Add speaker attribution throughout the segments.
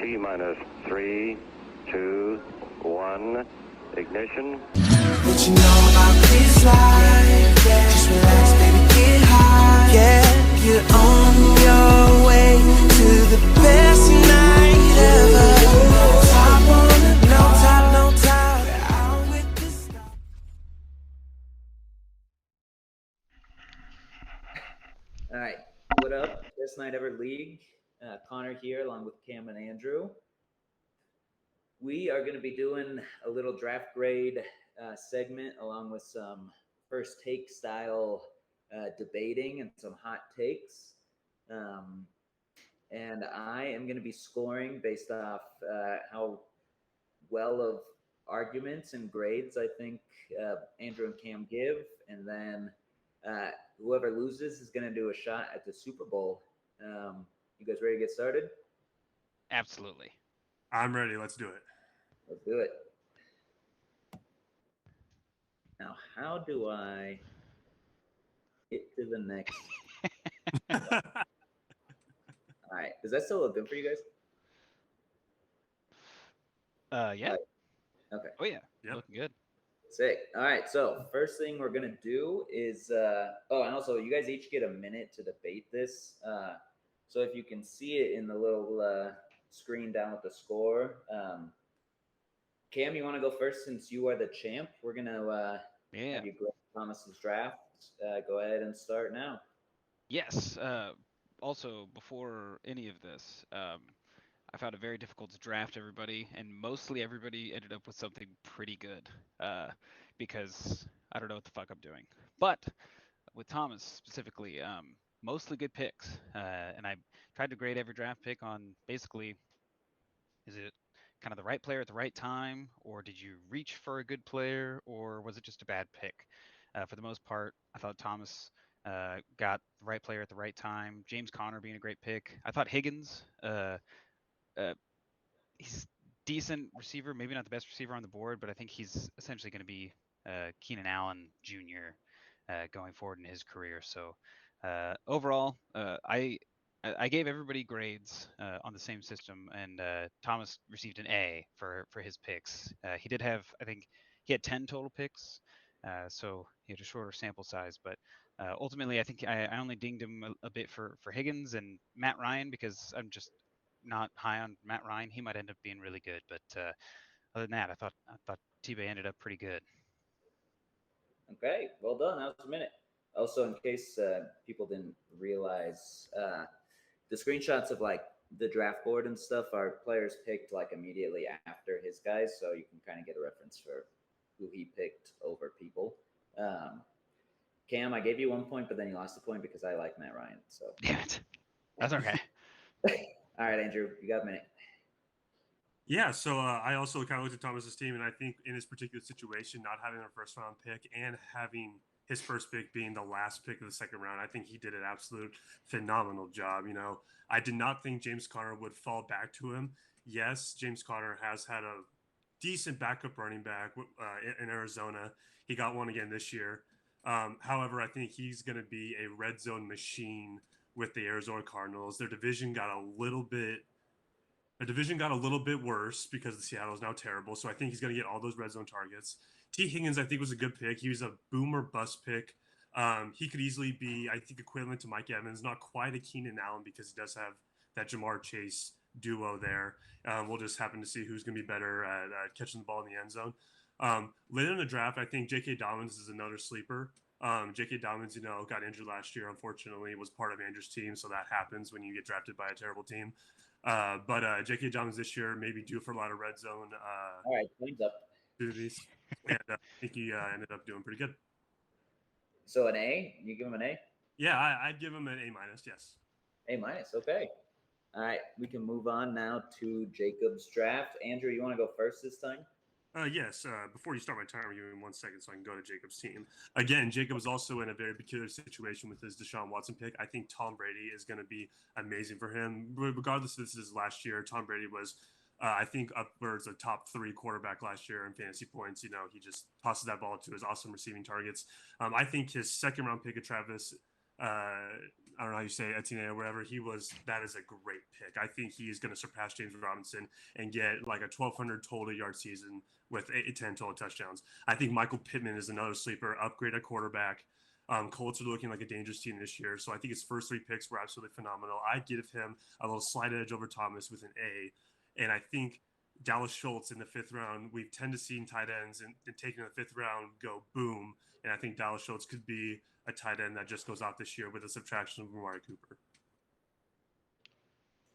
Speaker 1: T minus 3, 2, 1, ignition.
Speaker 2: What you know about this life? Yeah. Just relax, baby, get high. Yeah, you're on your way to the best night ever. No top on it, no top. Out with the stars.
Speaker 3: All right, what up? Best Night Ever League. Connor here, along with Cam and Andrew. We are going to be doing a little draft grade segment, along with some first take style debating and some hot takes. And I am going to be scoring based off how well of arguments and grades I think Andrew and Cam give, and then whoever loses is going to do a shot at the Super Bowl. You guys ready to get started?
Speaker 4: Absolutely.
Speaker 5: I'm ready. Let's do it.
Speaker 3: Let's do it. Now, how do I get to the next? All right. Does that still look good for you guys?
Speaker 4: Yeah.
Speaker 3: Okay.
Speaker 4: Oh yeah.
Speaker 5: Yep.
Speaker 4: Looking good.
Speaker 3: Sick. All right. So first thing we're gonna do is and also you guys each get a minute to debate this. So if you can see it in the little screen down with the score. Cam, you want to go first since you are the champ? We're gonna have you grade Thomas's draft. Go ahead and start now.
Speaker 4: Yes. Also, before any of this, I found it very difficult to draft everybody, and mostly everybody ended up with something pretty good. Because I don't know what the fuck I'm doing. But with Thomas specifically, mostly good picks. And I tried to grade every draft pick on basically, is it kind of the right player at the right time, or did you reach for a good player, or was it just a bad pick? For the most part, I thought Thomas got the right player at the right time. James Conner being a great pick. I thought Higgins, he's decent receiver, maybe not the best receiver on the board, but I think he's essentially going to be Keenan Allen Jr. Going forward in his career. So overall, I gave everybody grades on the same system, and Thomas received an A for his picks. He did have, I think, he had 10 total picks, so he had a shorter sample size. But ultimately, I think I only dinged him a bit for Higgins and Matt Ryan because I'm just not high on Matt Ryan. He might end up being really good, but other than that, I thought T-Bay ended up pretty good.
Speaker 3: Okay, well done. That was a minute. Also, in case people didn't realize, the screenshots of like the draft board and stuff are players picked like immediately after his guys, so you can kind of get a reference for who he picked over people. Cam, I gave you 1 point, but then you lost a point because I like Matt Ryan. So
Speaker 4: Damn it. That's okay.
Speaker 3: All right, Andrew, you got a minute.
Speaker 5: Yeah, so I also kind of looked at Thomas's team, and I think in this particular situation, not having a first round pick and having his first pick being the last pick of the second round, I think he did an absolute phenomenal job. You know, I did not think James Conner would fall back to him. Yes, James Conner has had a decent backup running back in Arizona. He got one again this year. However, I think he's going to be a red zone machine with the Arizona Cardinals. Their division got a little bit worse because the Seattle is now terrible. So I think he's going to get all those red zone targets. T. Higgins, I think, was a good pick. He was a boomer bust pick. He could easily be, I think, equivalent to Mike Evans. Not quite a Keenan Allen because he does have that Jamar Chase duo there. We'll just happen to see who's going to be better at catching the ball in the end zone. Later in the draft, I think J.K. Dobbins is another sleeper. J.K. Dobbins, got injured last year, unfortunately, was part of Andrew's team. So that happens when you get drafted by a terrible team. But J.K. Dobbins this year may be due for a lot of red zone
Speaker 3: All right, thumbs up.
Speaker 5: duties. And I think he ended up doing pretty good.
Speaker 3: So an A? You give him an A?
Speaker 5: Yeah, I'd give him an A-, yes.
Speaker 3: A-, okay. All right, we can move on now to Jacob's draft. Andrew, you want to go first this time?
Speaker 5: Yes. Before you start my timer, give me 1 second so I can go to Jacob's team. Again, Jacob is also in a very peculiar situation with his Deshaun Watson pick. I think Tom Brady is going to be amazing for him. Regardless if this is last year, Tom Brady was, I think, upwards of top 3 quarterback last year in fantasy points. He just tosses that ball to his awesome receiving targets. I think his second round pick of Travis I don't know how you say it, Etienne or whatever. That is a great pick. I think he's going to surpass James Robinson and get like a 1,200 total yard season with 10 total touchdowns. I think Michael Pittman is another sleeper, upgrade at quarterback. Colts are looking like a dangerous team this year, so I think his first 3 picks were absolutely phenomenal. I'd give him a little slight edge over Thomas with an A, and I think Dallas Schultz in the 5th round. We tend to see tight ends and taking the 5th round go boom, and I think Dallas Schultz could be a tight end that just goes out this year with a subtraction of Amari Cooper.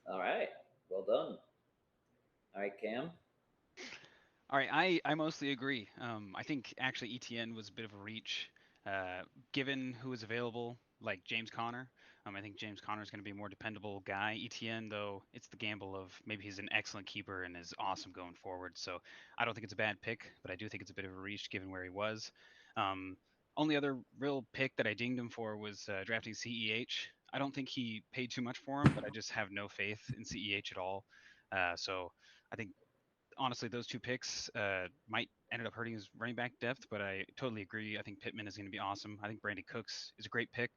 Speaker 3: All right, well done. All right, Cam.
Speaker 4: All right, I mostly agree. I think actually ETN was a bit of a reach, given who is available, like James Conner. I think James Conner is going to be a more dependable guy. ETN, though, it's the gamble of maybe he's an excellent keeper and is awesome going forward. So I don't think it's a bad pick, but I do think it's a bit of a reach given where he was. Only other real pick that I dinged him for was drafting CEH. I don't think he paid too much for him, but I just have no faith in CEH at all. So I think honestly, those 2 picks might ended up hurting his running back depth, but I totally agree. I think Pittman is going to be awesome. I think Brandon Cooks is a great pick,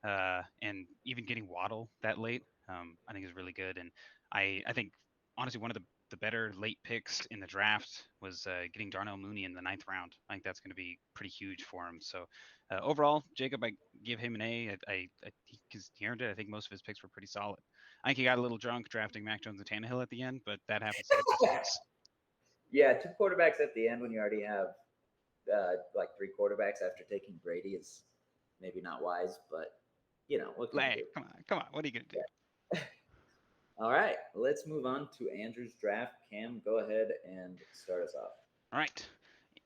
Speaker 4: and even getting Waddle that late, I think is really good. And I think honestly one of the better late picks in the draft was getting Darnell Mooney in the 9th round. I think that's going to be pretty huge for him. So overall, Jacob, I give him an A. Because he earned it. I think most of his picks were pretty solid. I think he got a little drunk drafting Mac Jones and Tannehill at the end, but that happens to the best of us.
Speaker 3: Yeah, 2 quarterbacks at the end when you already have like 3 quarterbacks after taking Brady is maybe not wise, but what can you do?
Speaker 4: Come on, what are you gonna do?
Speaker 3: Yeah. All right, let's move on to Andrew's draft. Cam, go ahead and start us off.
Speaker 4: All right.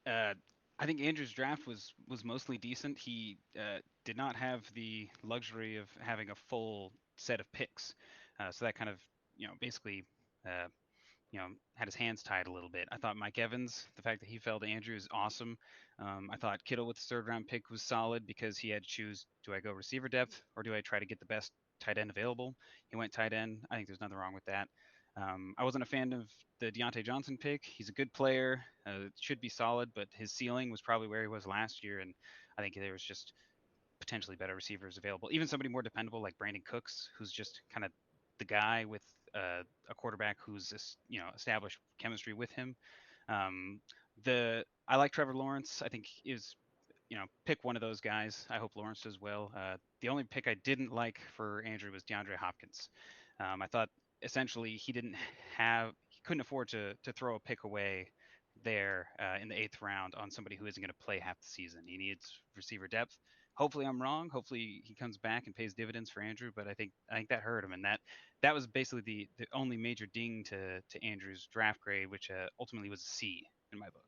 Speaker 4: I think Andrew's draft was mostly decent. He did not have the luxury of having a full set of picks, so that kind of basically had his hands tied a little bit. I thought Mike Evans, the fact that he fell to Andrew is awesome. I thought Kittle with the 3rd round pick was solid because he had to choose, do I go receiver depth or do I try to get the best tight end available? He went tight end. I think there's nothing wrong with that. I wasn't a fan of the Deontay Johnson pick. He's a good player, should be solid, but his ceiling was probably where he was last year, and I think there was just potentially better receivers available. Even somebody more dependable like Brandon Cooks, who's just kind of the guy with a quarterback who's established chemistry with him. I like Trevor Lawrence. I think is pick one of those guys. I hope Lawrence does well. The only pick I didn't like for Andrew was DeAndre Hopkins. I thought essentially he couldn't afford to throw a pick away there in the 8th round on somebody who isn't going to play half the season. He needs receiver depth. Hopefully I'm wrong. Hopefully he comes back and pays dividends for Andrew, but I think that hurt him, and that was basically the only major ding to Andrew's draft grade, which ultimately was a C in my book.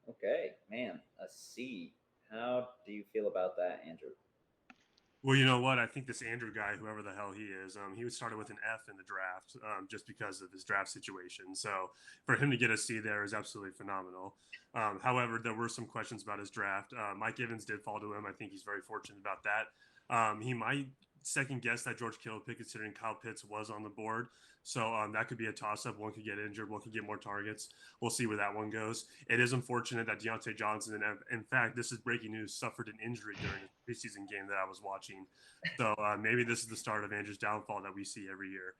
Speaker 3: Okay, man, a C. How do you feel about that, Andrew?
Speaker 5: Well, you know what? I think this Andrew guy, whoever the hell he is, he was started with an F in the draft just because of his draft situation. So for him to get a C there is absolutely phenomenal. However, there were some questions about his draft. Mike Evans did fall to him. I think he's very fortunate about that. He might second guess that George Kittle pick, considering Kyle Pitts was on the board. So that could be a toss-up. One could get injured. One could get more targets. We'll see where that one goes. It is unfortunate that Deontay Johnson, and in fact, this is breaking news, suffered an injury during the preseason game that I was watching. So maybe this is the start of Andrew's downfall that we see every year.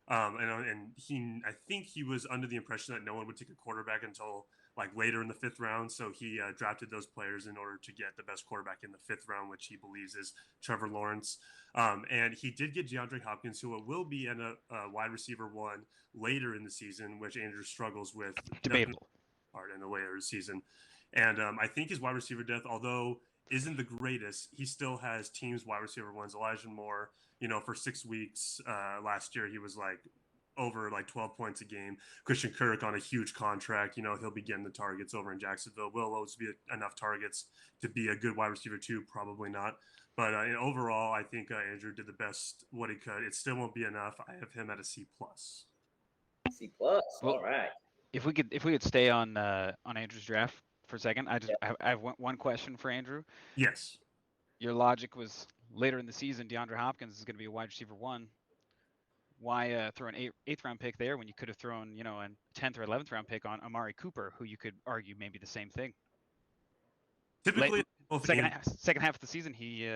Speaker 5: I think he was under the impression that no one would take a quarterback until like later in the 5th round. So he drafted those players in order to get the best quarterback in the 5th round, which he believes is Trevor Lawrence. And he did get DeAndre Hopkins, who will be in a wide receiver 1 later in the season, which Andrew struggles with.
Speaker 4: Debatable.
Speaker 5: Part in the later season. And I think his wide receiver depth, although isn't the greatest, he still has teams wide receiver 1s. Elijah Moore, for 6 weeks last year, he was like over like 12 points a game. Christian Kirk on a huge contract, he'll be getting the targets over in Jacksonville. Will those be enough targets to be a good wide receiver 2? Probably not. But overall, I think Andrew did the best what he could. It still won't be enough. I have him at a C+.
Speaker 3: C+.
Speaker 4: Well,
Speaker 3: all right.
Speaker 4: If we could stay on Andrew's draft for a second, I have one question for Andrew.
Speaker 5: Yes.
Speaker 4: Your logic was later in the season, DeAndre Hopkins is going to be a wide receiver 1. Why throw an 8th round pick there when you could have thrown a 10th or 11th round pick on Amari Cooper, who you could argue maybe the same thing?
Speaker 5: Typically,
Speaker 4: second half of the season, he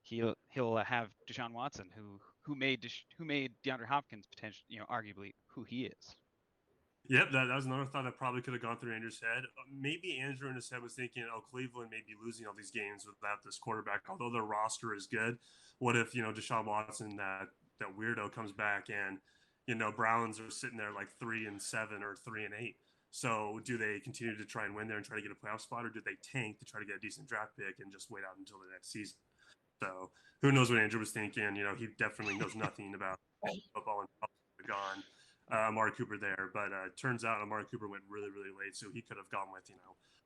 Speaker 4: he'll have Deshaun Watson, who made DeAndre Hopkins potentially, arguably who he is.
Speaker 5: Yep, that was another thought that probably could have gone through Andrew's head. Maybe Andrew in his head was thinking, oh, Cleveland may be losing all these games without this quarterback, although their roster is good. What if, Deshaun Watson, that weirdo, comes back and, Browns are sitting there like 3-7 or 3-8. So do they continue to try and win there and try to get a playoff spot, or do they tank to try to get a decent draft pick and just wait out until the next season? So who knows what Andrew was thinking? He definitely knows nothing about football and gone. Amari Cooper there, but turns out Amari Cooper went really, really late, so he could have gone with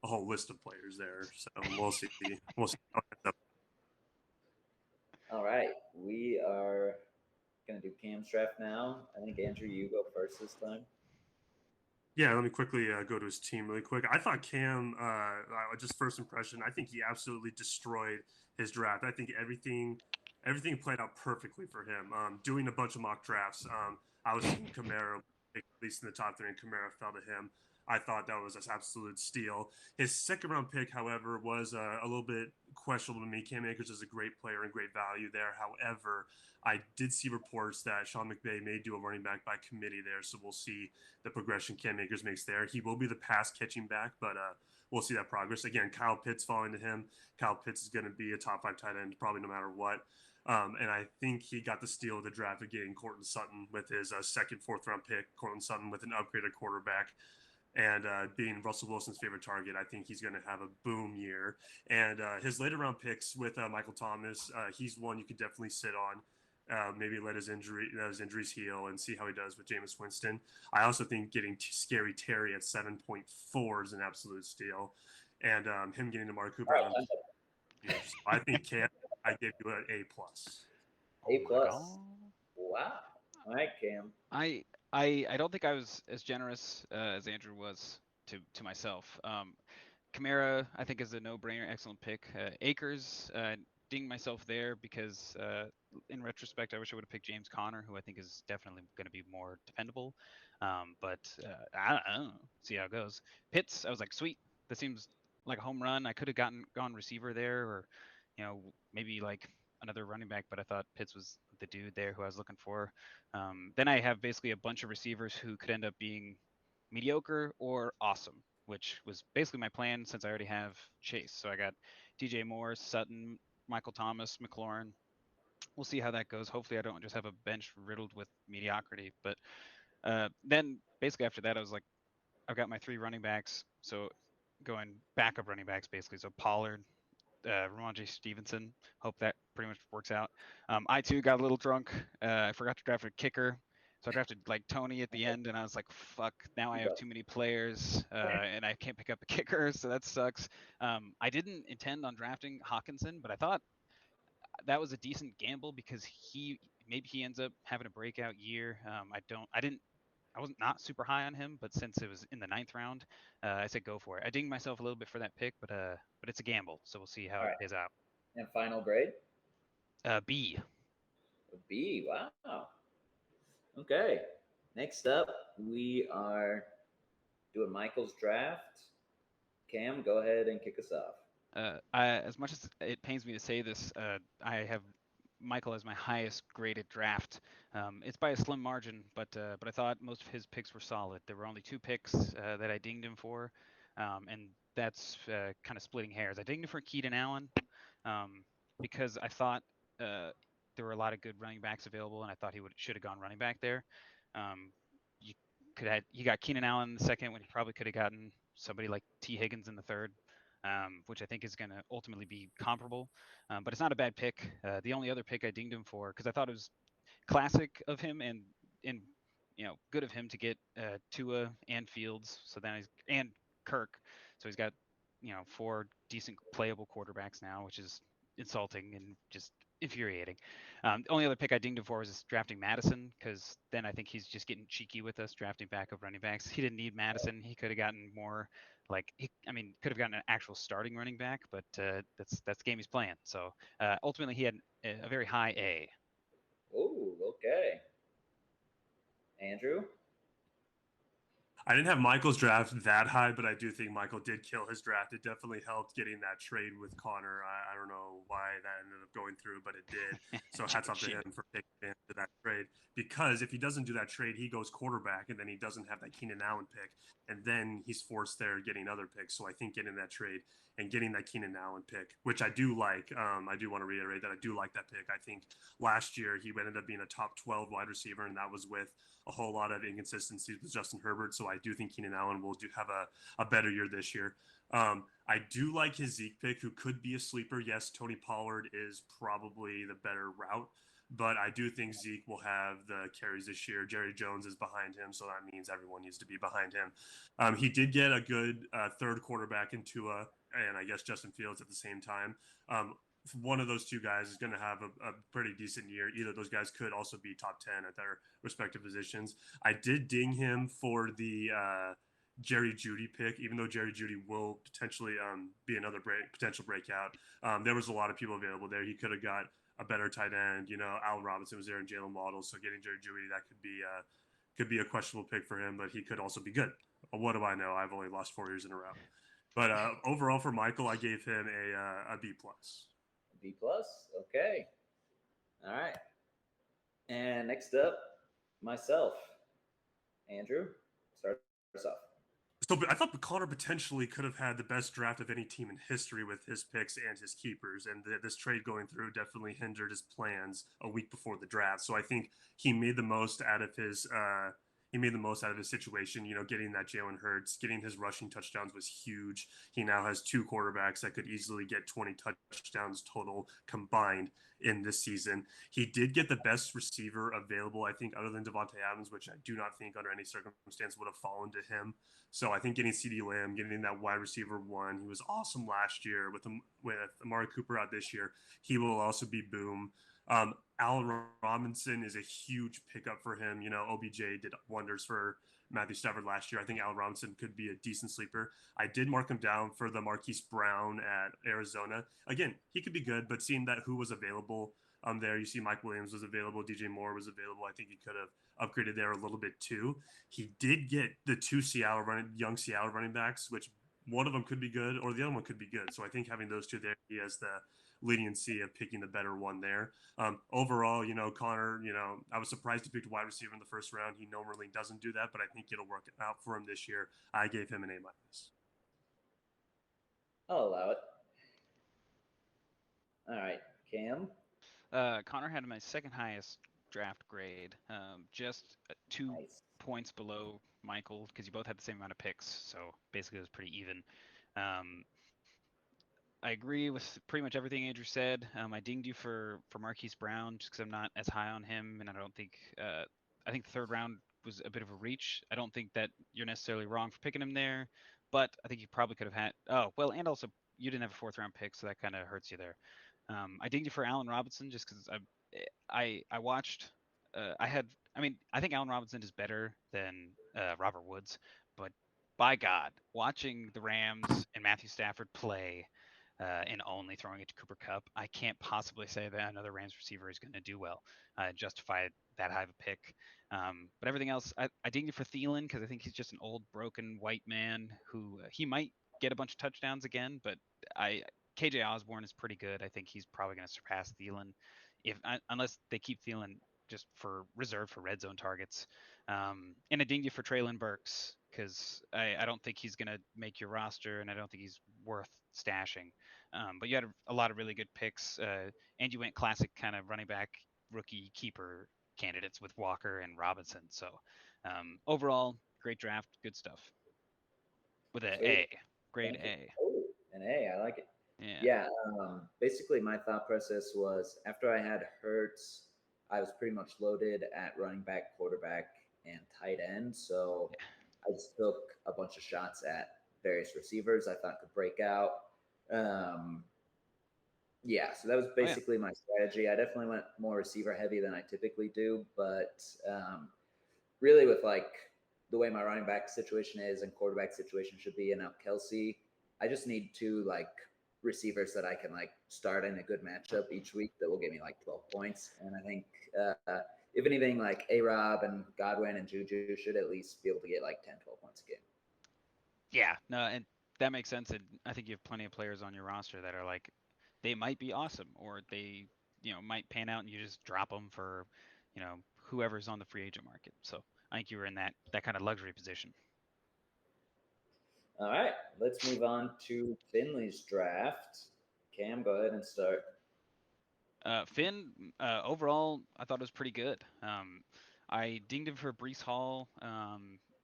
Speaker 5: a whole list of players there. So we'll see. We'll see.
Speaker 3: All right, we are gonna do Cam's draft now. I think Andrew, you go first this time.
Speaker 5: Yeah, let me quickly go to his team really quick. I thought Cam, just first impression, I think he absolutely destroyed his draft. I think everything played out perfectly for him. Doing a bunch of mock drafts, I was thinking Kamara, at least in the top 3, and Kamara fell to him. I thought that was an absolute steal. His second-round pick, however, was a little bit questionable to me. Cam Akers is a great player and great value there. However, I did see reports that Sean McVay may do a running back by committee there, so we'll see the progression Cam Akers makes there. He will be the pass-catching back, but we'll see that progress. Again, Kyle Pitts falling to him. Kyle Pitts is going to be a top 5 tight end probably no matter what. And I think he got the steal of the draft of getting Courtland Sutton with his second, 4th-round pick. Courtland Sutton with an upgraded quarterback. And being Russell Wilson's favorite target, I think he's going to have a boom year. And his later round picks with Michael Thomas, he's one you could definitely sit on. Maybe let his injuries heal and see how he does with Jameis Winston. I also think getting Scary Terry at 7.4 is an absolute steal. And him getting to Mark Cooper. I think I gave you an A+.
Speaker 3: A+. Wow. All right, Cam.
Speaker 4: I don't think I was as generous as Andrew was to myself. Kamara, I think, is a no-brainer, excellent pick. Akers, ding myself there because in retrospect, I wish I would have picked James Conner, who I think is definitely going to be more dependable. But I don't know. See how it goes. Pitts, I was like, sweet. That seems like a home run. I could have gone receiver there, or maybe like another running back, but I thought Pitts was the dude there who I was looking for. Then I have basically a bunch of receivers who could end up being mediocre or awesome, which was basically my plan since I already have Chase. So I got DJ Moore, Sutton, Michael Thomas, McLaurin. We'll see how that goes. Hopefully I don't just have a bench riddled with mediocrity. But then basically after that, I was like, I've got my 3 running backs. So going backup running backs basically. So Pollard, Ramondre Stevenson. Hope that pretty much works out. I too got a little drunk. I forgot to draft a kicker, so I drafted like Tony at the end, and I was like, "Fuck! Now I have too many players, and I can't pick up a kicker, so that sucks." I didn't intend on drafting Hawkinson, but I thought that was a decent gamble because maybe he ends up having a breakout year. I wasn't not super high on him, but since it was in the 9th round, I said go for it. I dinged myself a little bit for that pick, but it's a gamble, so we'll see how it plays out.
Speaker 3: And final grade?
Speaker 4: B.
Speaker 3: A B. Wow. Okay. Next up, we are doing Michael's draft. Cam, go ahead and kick us off.
Speaker 4: As much as it pains me to say this, I have Michael as my highest graded draft. It's by a slim margin, but I thought most of his picks were solid. There were only 2 picks that I dinged him for, and that's kind of splitting hairs. I dinged him for Keenan Allen because I thought there were a lot of good running backs available, and I thought he should have gone running back there. He got Keenan Allen in the 2nd when he probably could have gotten somebody like T. Higgins in the 3rd. Which I think is going to ultimately be comparable. But it's not a bad pick. The only other pick I dinged him for, because I thought it was classic of him and good of him to get Tua and Fields, and Kirk. So he's got 4 decent playable quarterbacks now, which is insulting and just infuriating. The only other pick I dinged him for was drafting Madison, because then I think he's just getting cheeky with us drafting backup running backs. He didn't need Madison. He could have gotten more. Could have gotten an actual starting running back, but that's the game he's playing. So ultimately, he had a very high A.
Speaker 3: Oh, okay. Andrew?
Speaker 5: I didn't have Michael's draft that high, but I do think Michael did kill his draft. It definitely helped getting that trade with Connor. I don't know why that ended up going through, but it did. So hats off to him for taking advantage of that trade. Because if he doesn't do that trade, he goes quarterback, and then he doesn't have that Keenan Allen pick, and then he's forced there getting other picks. So I think getting that trade and getting that Keenan Allen pick, which I do like, I do want to reiterate that I do like that pick. I think last year he ended up being a top 12 wide receiver, and that was with a whole lot of inconsistencies with Justin Herbert. So I do think Keenan Allen will have a better year this year. I do like his Zeke pick, who could be a sleeper. Yes, Tony Pollard is probably the better route, but I do think Zeke will have the carries this year. Jerry Jones is behind him, so that means everyone needs to be behind him. He did get a good third quarterback in Tua, and I guess Justin Fields at the same time. One of those two guys is going to have a pretty decent year. Either of those guys could also be top 10 at their respective positions. I did ding him for the Jerry Jeudy pick, even though Jerry Jeudy will potentially be another potential breakout. There was a lot of people available there. He could have got a better tight end. Allen Robinson was there and Jalen Waddle. So getting Jerry Jeudy, that could be a questionable pick for him, but he could also be good. What do I know? I've only lost 4 years in a row. But overall for Michael, I gave him a B+.
Speaker 3: B+. Okay. All right. And next up, myself. Andrew, start us off.
Speaker 5: So I thought Connor potentially could have had the best draft of any team in history with his picks and his keepers, and this trade going through definitely hindered his plans a week before the draft. So I think he made the most out of his situation. Getting that Jalen Hurts, getting his rushing touchdowns was huge. He now has 2 quarterbacks that could easily get 20 touchdowns total combined in this season. He did get the best receiver available, I think, other than Devontae Adams, which I do not think under any circumstance would have fallen to him. So I think getting CeeDee Lamb, getting that wide receiver 1, he was awesome last year with Amari Cooper out this year. He will also be boom. Allen Robinson is a huge pickup for him. OBJ did wonders for Matthew Stafford last year. I think Allen Robinson could be a decent sleeper. I did mark him down for the Marquise Brown at Arizona. Again, he could be good, but seeing that who was available there, you see Mike Williams was available, DJ Moore was available. I think he could have upgraded there a little bit too. He did get the 2 young Seattle running backs, which one of them could be good or the other one could be good. So I think having those 2 there, he has the leniency of picking the better one there. Overall, Connor, I was surprised he picked a wide receiver in the first round. He normally doesn't do that, but I think it'll work out for him this year. I gave him an A-.
Speaker 3: I'll allow it. All right, Cam.
Speaker 4: Connor had my second highest draft grade, just 2 points below Michael, because you both had the same amount of picks, so basically it was pretty even. I agree with pretty much everything Andrew said. I dinged you for Marquise Brown just because I'm not as high on him, and I don't think I think the 3rd round was a bit of a reach. I don't think that you're necessarily wrong for picking him there, but I think you probably could have had. Oh well, and also you didn't have a 4th round pick, so that kind of hurts you there. I dinged you for Allen Robinson just because I watched. I think Allen Robinson is better than Robert Woods, but by God, watching the Rams and Matthew Stafford play. And only throwing it to Cooper Kupp, I can't possibly say that another Rams receiver is going to do well, justify that high of a pick. But everything else, I dinged you for Thielen because I think he's just an old, broken white man who he might get a bunch of touchdowns again, but KJ Osborne is pretty good. I think he's probably going to surpass Thielen, unless they keep Thielen just for reserved for red zone targets. And I dinged you for Treylon Burks because I don't think he's going to make your roster, and I don't think he's worth stashing. But you had a lot of really good picks, and you went classic kind of running back rookie keeper candidates with Walker and Robinson. So overall, great draft, good stuff. With an A, grade A.
Speaker 3: Oh, an A, I like it.
Speaker 4: Yeah.
Speaker 3: Basically, my thought process was after I had Hurts, I was pretty much loaded at running back, quarterback, and tight end. So I just took a bunch of shots at various receivers I thought could break out. So that was basically my strategy. I definitely went more receiver heavy than I typically do, but really with like the way my running back situation is and quarterback situation should be, and now Kelsey, I just need 2 like receivers that I can like start in a good matchup each week that will give me like 12 points. And I think if anything, like A-Rob and Godwin and Juju should at least be able to get like 10, 12 points a game.
Speaker 4: Yeah, no, and that makes sense. And I think you have plenty of players on your roster that are like, they might be awesome, or they, might pan out and you just drop them for, whoever's on the free agent market. So I think you were in that kind of luxury position.
Speaker 3: All right, let's move on to Finley's draft. Cam, go ahead and start.
Speaker 4: Finn, overall, I thought it was pretty good. I dinged him for Breece Hall.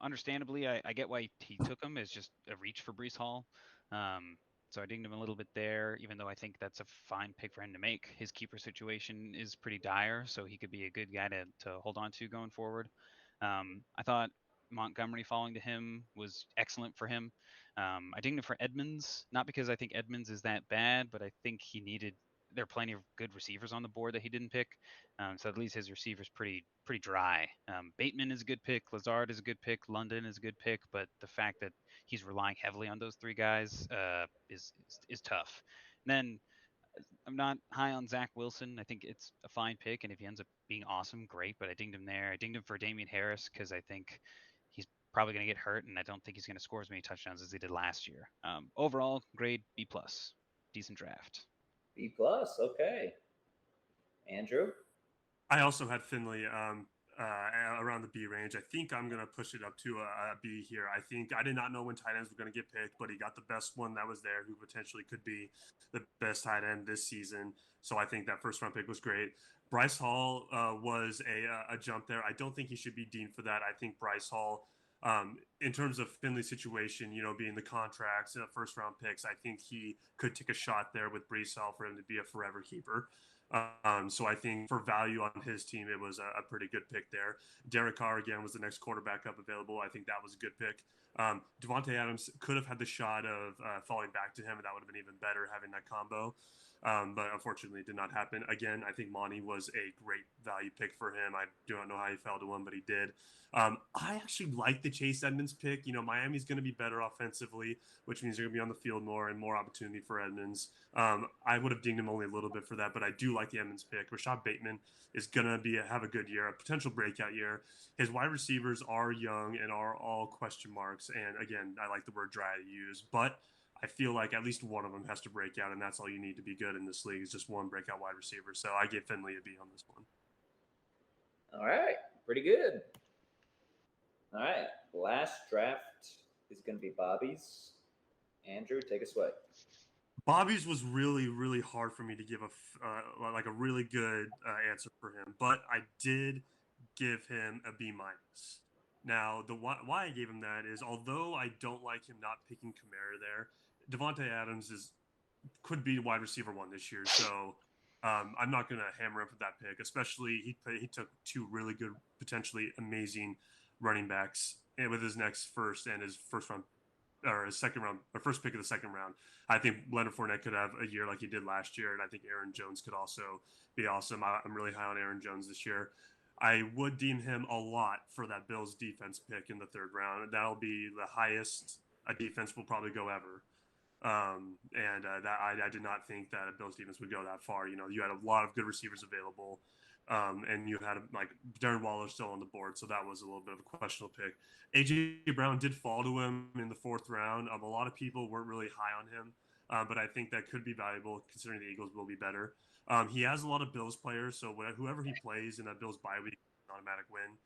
Speaker 4: Understandably, I get why he took him. It's just a reach for Breece Hall. So I dinged him a little bit there, even though I think that's a fine pick for him to make. His keeper situation is pretty dire, so he could be a good guy to hold on to going forward. I thought Montgomery falling to him was excellent for him. I dinged him for Edmonds, not because I think Edmonds is that bad, but I think there are plenty of good receivers on the board that he didn't pick. So at least his receiver's pretty dry. Bateman is a good pick. Lazard is a good pick. London is a good pick. But the fact that he's relying heavily on those three guys is tough. And then I'm not high on Zach Wilson. I think it's a fine pick, and if he ends up being awesome, great. But I dinged him there. I dinged him for Damian Harris because I think he's probably going to get hurt, and I don't think he's going to score as many touchdowns as he did last year. Overall, grade B+. Decent draft.
Speaker 3: B+, okay. Andrew?
Speaker 5: I also had Finley around the B range. I think I'm going to push it up to a B here. I did not know when tight ends were going to get picked, but he got the best one that was there who potentially could be the best tight end this season. So I think that first round pick was great. Bryce Hall was a jump there. I don't think he should be deemed for that. I think Bryce Hall, in terms of Finley's situation, being the contracts, first round picks, I think he could take a shot there with Breece Hall for him to be a forever keeper. So I think for value on his team, it was a pretty good pick there. Derek Carr, again, was the next quarterback up available. I think that was a good pick. Devontae Adams could have had the shot of falling back to him, and that would have been even better having that combo. But unfortunately, it did not happen. Again, I think Monty was a great value pick for him. I do not know how he fell to him, but he did. I actually like the Chase Edmonds pick. Miami's going to be better offensively, which means they're going to be on the field more and more opportunity for Edmonds. I would have dinged him only a little bit for that, but I do like the Edmonds pick. Rashad Bateman is going to have a good year, a potential breakout year. His wide receivers are young and are all question marks. And again, I like the word dry to use, but I feel like at least one of them has to break out, and that's all you need to be good in this league is just one breakout wide receiver. So I give Finley a B on this one.
Speaker 3: All right, pretty good. All right, last draft is going to be Bobby's. Andrew, take us away.
Speaker 5: Bobby's was really, really hard for me to give a really good answer for him, but I did give him a B-. Now, why I gave him that is, although I don't like him not picking Kamara there, Devontae Adams could be wide receiver one this year, so I'm not going to hammer him for that pick. Especially he took two really good, potentially amazing running backs with his first pick of the second round. I think Leonard Fournette could have a year like he did last year, and I think Aaron Jones could also be awesome. I'm really high on Aaron Jones this year. I would deem him a lot for that Bills defense pick in the third round. That'll be the highest a defense will probably go ever. I did not think that a Bills defense would go that far. You had a lot of good receivers available. And you had Darren Waller still on the board, so that was a little bit of a questionable pick. A.J. Brown did fall to him in the fourth round. A lot of people weren't really high on him, but I think that could be valuable considering the Eagles will be better. He has a lot of Bills players, so whoever he plays in that Bills bye week, an automatic win.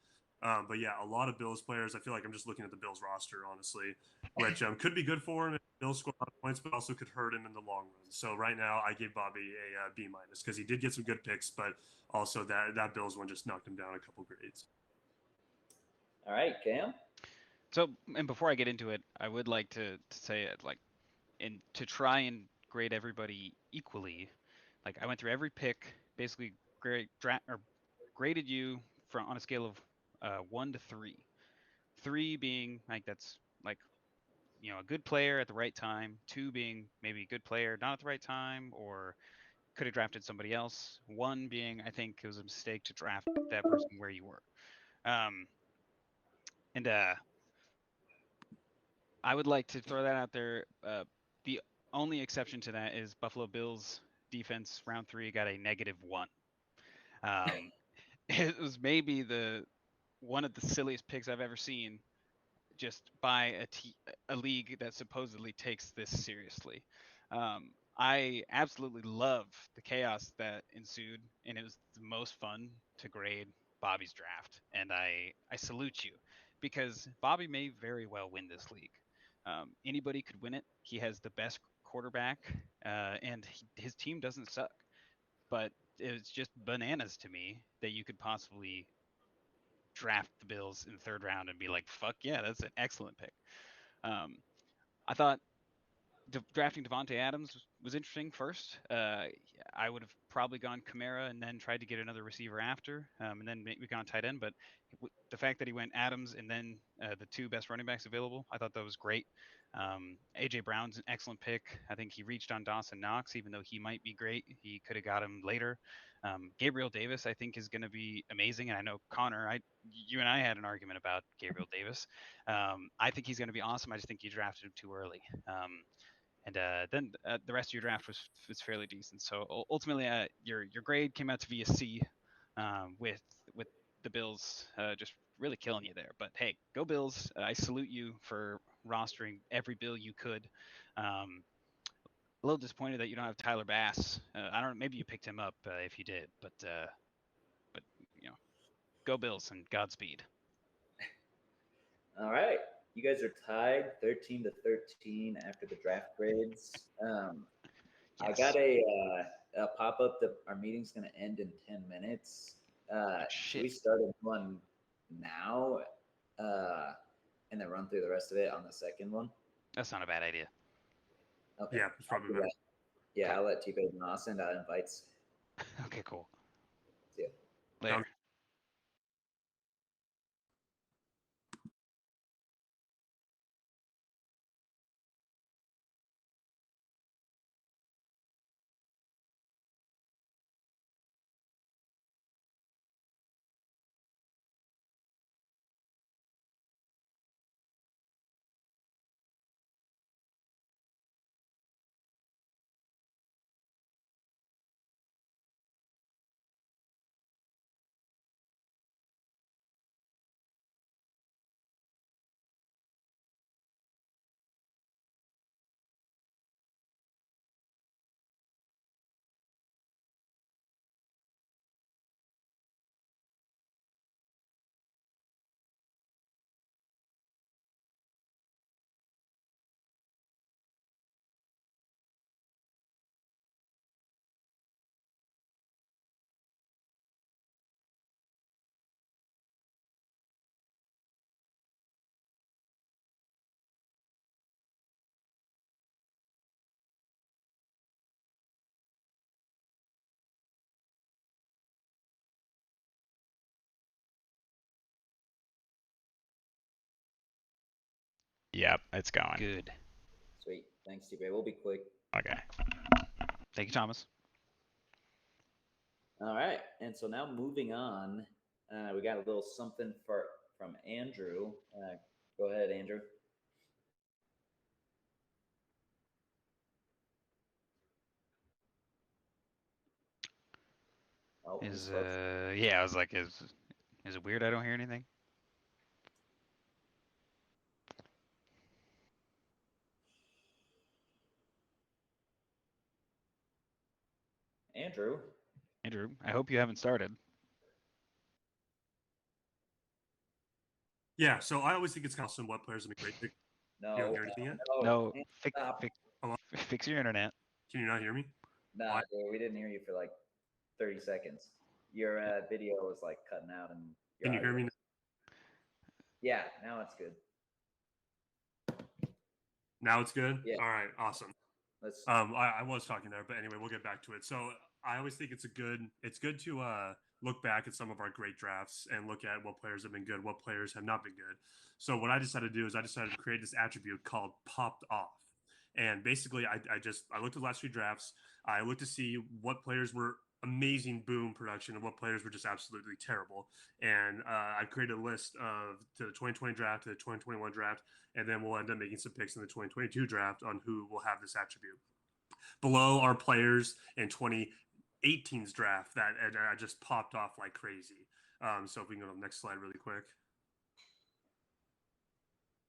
Speaker 5: But yeah, a lot of Bills players. I feel like I'm just looking at the Bills roster, honestly, which could be good for him if Bills score a lot of points, but also could hurt him in the long run. So right now, I gave Bobby a B- because he did get some good picks, but also that Bills one just knocked him down a couple grades.
Speaker 3: All right, Cam.
Speaker 4: So, and before I get into it, I would like to say it and to try and grade everybody equally. I went through every pick, basically graded you on a scale of 1 to 3. 3 being that's a good player at the right time. 2 being maybe a good player not at the right time or could have drafted somebody else. 1 being I think it was a mistake to draft that person where you were. I would like to throw that out there. The only exception to that is Buffalo Bills defense round 3 got a -1. it was maybe one of the silliest picks I've ever seen, just by a league that supposedly takes this seriously. I absolutely love the chaos that ensued, and it was the most fun to grade Bobby's draft. And I salute you, because Bobby may very well win this league. Anybody could win it. He has the best quarterback, and his team doesn't suck. But it's just bananas to me that you could possibly draft the Bills in the third round and be like, fuck yeah, that's an excellent pick. Um, I thought drafting Devonte Adams was interesting first. I would have probably gone Kamara and then tried to get another receiver after, and then maybe gone tight end. But the fact that he went Adams and then the two best running backs available, I thought that was great. AJ Brown's an excellent pick. I think he reached on Dawson Knox, even though he might be great. He could have got him later. Gabriel Davis, I think, is going to be amazing. And I know Connor, you and I had an argument about Gabriel Davis. I think he's going to be awesome. I just think you drafted him too early. And then the rest of your draft was fairly decent. So ultimately, your grade came out to be a C, with the Bills just really killing you there. But hey, go Bills! I salute you for rostering every Bill you could. A little disappointed that you don't have Tyler Bass. I don't know, maybe you picked him up if you did, but you know, go Bills and Godspeed.
Speaker 3: All right. You guys are tied 13-13 after the draft grades. I
Speaker 4: Yes.
Speaker 3: got a pop up that our meeting's going to end in 10 minutes. Should we
Speaker 4: Shit.
Speaker 3: start one now and then run through the rest of it on the second one?
Speaker 4: That's not a bad idea.
Speaker 3: Okay.
Speaker 5: Yeah, it's probably
Speaker 3: I'll do
Speaker 5: better.
Speaker 3: that. Yeah, I'll let T-Bay know. I'll send out invites.
Speaker 4: Okay, cool.
Speaker 3: See ya.
Speaker 4: Later.
Speaker 5: Sounds-
Speaker 6: Yep, it's going.
Speaker 4: Good.
Speaker 3: Sweet. Thanks, T-Bay. We'll be quick.
Speaker 6: Okay.
Speaker 4: Thank you, Thomas.
Speaker 3: All right. And so now moving on, we got a little something from Andrew. Go ahead, Andrew. Oh,
Speaker 4: Is
Speaker 3: close.
Speaker 4: yeah, I was like, is it weird I don't hear anything?
Speaker 3: Andrew.
Speaker 4: Andrew, I hope you haven't started.
Speaker 5: Yeah, so I always think it's awesome what players have been great.
Speaker 3: No.
Speaker 5: You don't hear anything yet?
Speaker 4: No,
Speaker 3: Stop.
Speaker 4: fix your internet.
Speaker 5: Can you not hear me?
Speaker 3: Nah, dude, we didn't hear you for like 30 seconds. Your video was like cutting out, and your
Speaker 5: Can you hear
Speaker 3: audio-
Speaker 5: me?
Speaker 3: Yeah, now it's good.
Speaker 5: Now it's good?
Speaker 3: Yeah.
Speaker 5: All right, awesome.
Speaker 3: Let's.
Speaker 5: I was talking there, but anyway, we'll get back to it. So I always think it's good to look back at some of our great drafts and look at what players have been good, what players have not been good. So what I decided to do is I decided to create this attribute called popped off. And basically I looked at the last few drafts. I looked to see what players were amazing boom production and what players were just absolutely terrible. And I created a list of to the 2020 draft, to the 2021 draft, and then we'll end up making some picks in the 2022 draft on who will have this attribute. Below are players in 2018's draft that just popped off like crazy. So if we can go to the next slide really quick.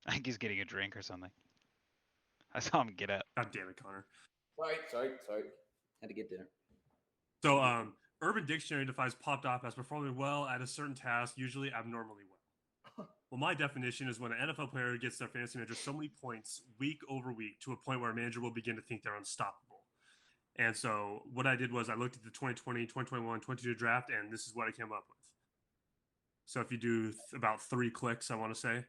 Speaker 4: I think he's getting a drink or something. I saw him get up.
Speaker 5: God damn it, Connor.
Speaker 3: Sorry. Had to get dinner.
Speaker 5: So Urban Dictionary defines popped off as performing well at a certain task, usually abnormally well. Well, my definition is when an NFL player gets their fantasy manager so many points week over week to a point where a manager will begin to think they're unstoppable. And so what I did was I looked at the 2020, 2021, 2022 draft, and this is what I came up with. So if you do about 3 clicks, I want to say.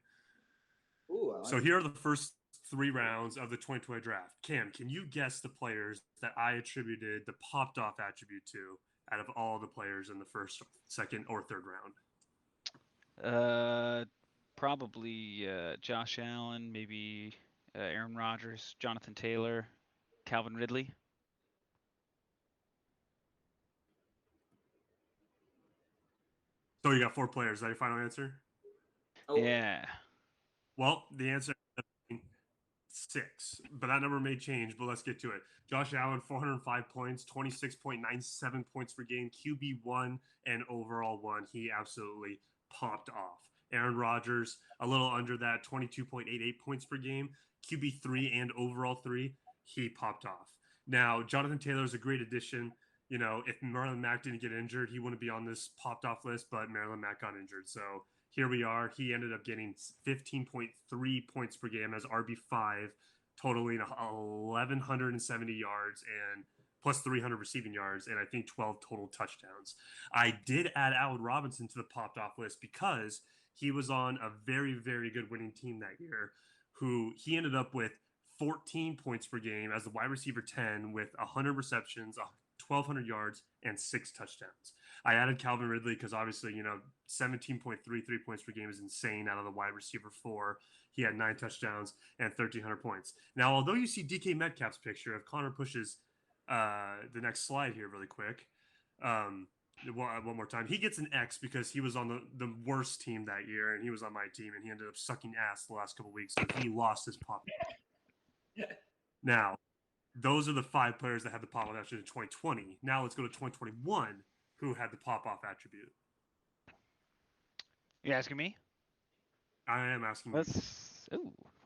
Speaker 3: Ooh, I like
Speaker 5: So
Speaker 3: it.
Speaker 5: here are the first 3 rounds of the 2020 draft. Cam, can you guess the players that I attributed the popped off attribute to out of all the players in the first, second, or third round?
Speaker 4: Probably Josh Allen, maybe Aaron Rodgers, Jonathan Taylor, Calvin Ridley.
Speaker 5: So you got 4 players. Is that your final answer?
Speaker 3: Oh,
Speaker 4: Yeah.
Speaker 5: Well, the answer is 6, but that number may change, but let's get to it. Josh Allen, 405 points, 26.97 points per game, QB1 and overall 1. He absolutely popped off. Aaron Rodgers, a little under that, 22.88 points per game, QB3 and overall 3. He popped off. Now, Jonathan Taylor is a great addition. You know, if Marlon Mack didn't get injured, he wouldn't be on this popped off list, but Marlon Mack got injured. So here we are. He ended up getting 15.3 points per game as RB5, totaling 1,170 yards and plus 300 receiving yards, and I think 12 total touchdowns. I did add Allen Robinson to the popped off list because he was on a very, very good winning team that year, who he ended up with 14 points per game as the wide receiver 10 with 100 receptions, 1,200 yards, and 6 touchdowns. I added Calvin Ridley because obviously, 17.33 points per game is insane out of the wide receiver 4. He had 9 touchdowns and 1,300 points. Now, although you see DK Metcalf's picture, if Connor pushes the next slide here really quick, one more time, he gets an X because he was on the worst team that year, and he was on my team, and he ended up sucking ass the last couple of weeks, so he lost his pop. Now, those are the 5 players that had the pop-off attribute in 2020. Now let's go to 2021, who had the pop-off attribute.
Speaker 4: You asking me?
Speaker 5: I am asking you.